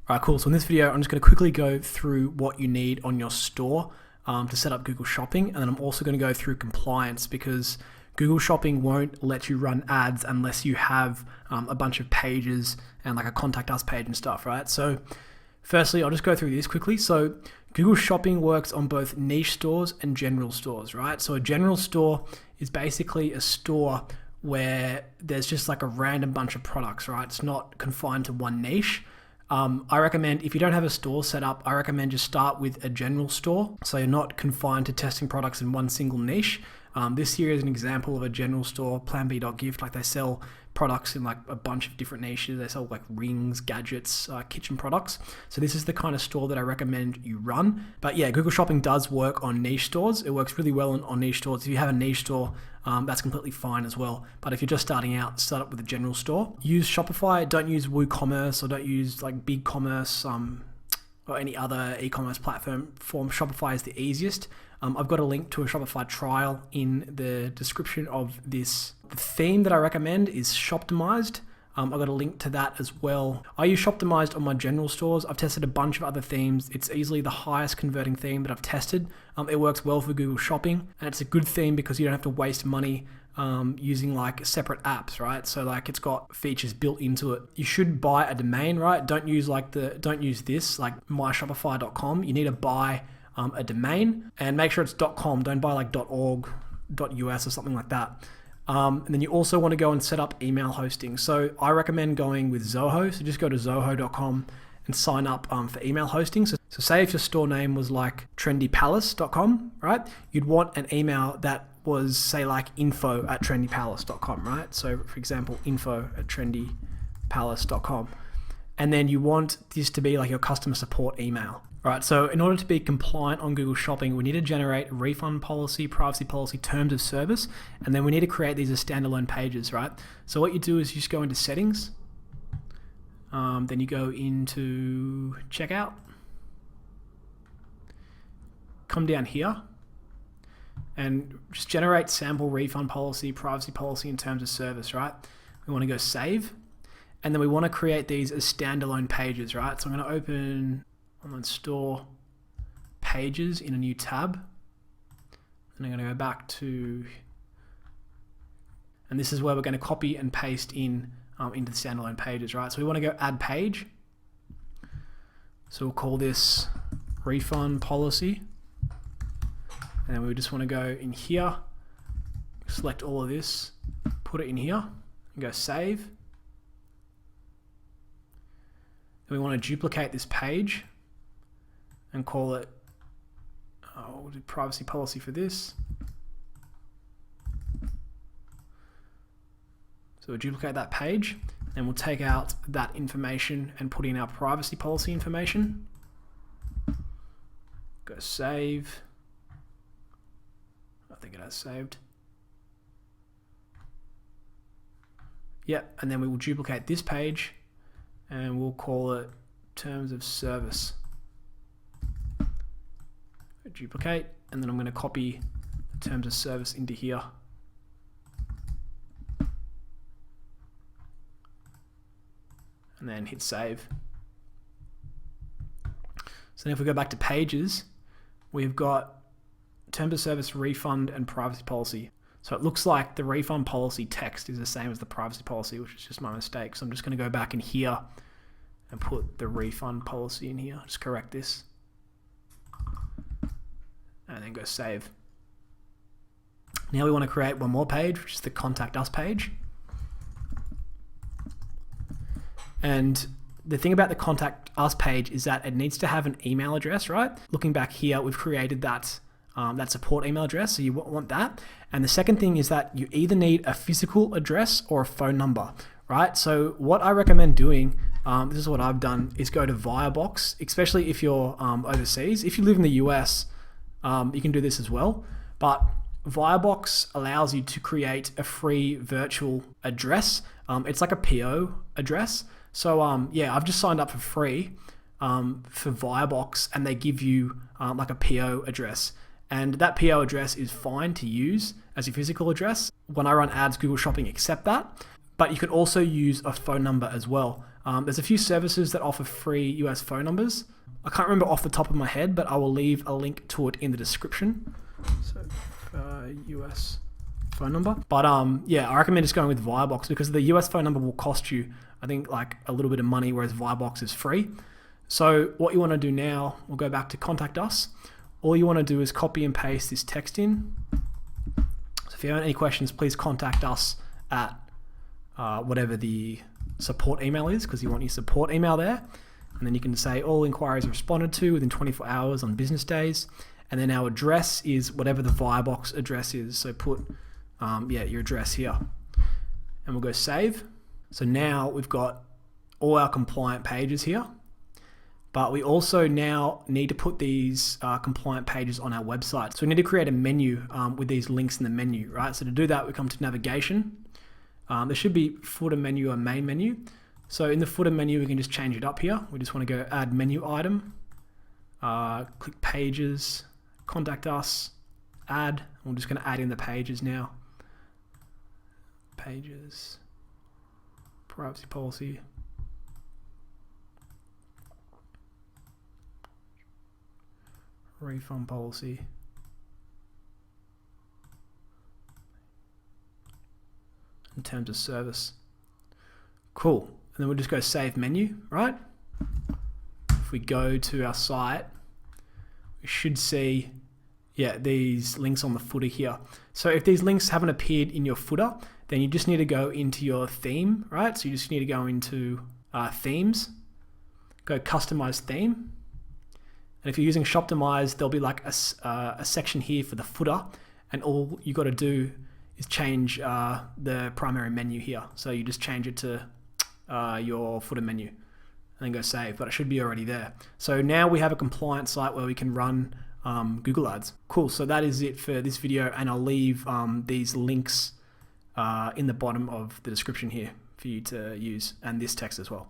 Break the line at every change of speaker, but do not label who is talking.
All right, cool. So in this video, I'm just going to quickly go through what you need on your store to set up Google Shopping. And then I'm also going to go through compliance because Google Shopping won't let you run ads unless you have a bunch of pages and like a contact us page and stuff, right? So firstly, I'll just go through this quickly. So Google Shopping works on both niche stores and general stores, right? So a general store is basically a store where there's just like a random bunch of products, right? It's not confined to one niche. I recommend, if you don't have a store set up, I recommend just start with a general store. So you're not confined to testing products in one single niche. This here is an example of a general store, planb.gift. Like they sell products in like a bunch of different niches. They sell like rings, gadgets, kitchen products. So this is the kind of store that I recommend you run. But yeah, Google Shopping does work on niche stores. It works really well on niche stores. If you have a niche store, that's completely fine as well. But if you're just starting out, start up with a general store. Use Shopify. Don't use WooCommerce or don't use like BigCommerce or any other e-commerce platform. Shopify is the easiest. I've got a link to a Shopify trial in the description of this. The theme that I recommend is Shoptimized. I've got a link to that as well. I use Shoptimized on my general stores. I've tested a bunch of other themes. It's easily the highest converting theme that I've tested. It works well for Google Shopping, and it's a good theme because you don't have to waste money using like separate apps, right? So like it's got features built into it. You should buy a domain, right? Don't use this like myshopify.com. You need to buy a domain and make sure it's .com. Don't buy like .org, .us or something like that. And then you also want to go and set up email hosting. So I recommend going with Zoho. So just go to zoho.com and sign up for email hosting. So say if your store name was like trendypalace.com, right? You'd want an email that was say like info@trendypalace.com, right? So for example, info@trendypalace.com. And then you want this to be like your customer support email. Right, so in order to be compliant on Google Shopping, we need to generate refund policy, privacy policy, terms of service, and then we need to create these as standalone pages, right? So what you do is you just go into settings, then you go into checkout, come down here, and just generate sample refund policy, privacy policy, and terms of service, right? We want to go save, and then we want to create these as standalone pages, right? So I'm going to open online store pages in a new tab, and I'm going to go back to, and this is where we're going to copy and paste in into the standalone pages, right? So we want to go add page. So we'll call this refund policy, and we just want to go in here, select all of this, put it in here, and go save. Then we want to duplicate this page and call it, we'll do privacy policy for this. So we'll duplicate that page and we'll take out that information and put in our privacy policy information. Go save. I think it has saved. Yep, and then we will duplicate this page and we'll call it terms of service. Duplicate, and then I'm going to copy the terms of service into here. And then hit save. So now if we go back to pages, we've got terms of service, refund, and privacy policy. So it looks like the refund policy text is the same as the privacy policy, which is just my mistake. So I'm just going to go back in here and put the refund policy in here. Just correct this. And then go save. Now we want to create one more page, which is the contact us page. And the thing about the contact us page is that it needs to have an email address, right? Looking back here, we've created that support email address, so you want that. And the second thing is that you either need a physical address or a phone number, right? So what I recommend doing, this is what I've done, is go to Firebox, especially if you're overseas. If you live in the US, you can do this as well, but Firebox allows you to create a free virtual address. It's like a PO address. So yeah, I've just signed up for free for Firebox, and they give you like a PO address. And that PO address is fine to use as your physical address. When I run ads, Google Shopping accept that. But you could also use a phone number as well. There's a few services that offer free US phone numbers. I can't remember off the top of my head, but I will leave a link to it in the description. So US phone number. But yeah, I recommend just going with Firebox because the US phone number will cost you, I think, like a little bit of money, whereas Firebox is free. So what you want to do now, we'll go back to contact us. All you want to do is copy and paste this text in. So if you have any questions, please contact us at whatever the support email is, because you want your support email there. And then you can say all inquiries are responded to within 24 hours on business days. And then our address is whatever the Firebox address is. So put your address here. And we'll go save. So now we've got all our compliant pages here. But we also now need to put these compliant pages on our website. So we need to create a menu with these links in the menu, right? So to do that, we come to navigation. There should be footer menu or main menu. So in the footer menu, we can just change it up here. We just want to go add menu item, click pages, contact us, add. We're just going to add in the pages now. Pages, privacy policy. Refund policy. In terms of service. Cool. And then we'll just go save menu, right? If we go to our site, we should see, these links on the footer here. So if these links haven't appeared in your footer, then you just need to go into your theme, right? So you just need to go into themes, go customize theme. And if you're using Shoptimize, there'll be like a section here for the footer, and all you got to do is change the primary menu here. So you just change it to your footer menu and then go save, but it should be already there. So now we have a compliant site where we can run Google Ads. Cool, so that is it for this video, and I'll leave these links in the bottom of the description here for you to use, and this text as well.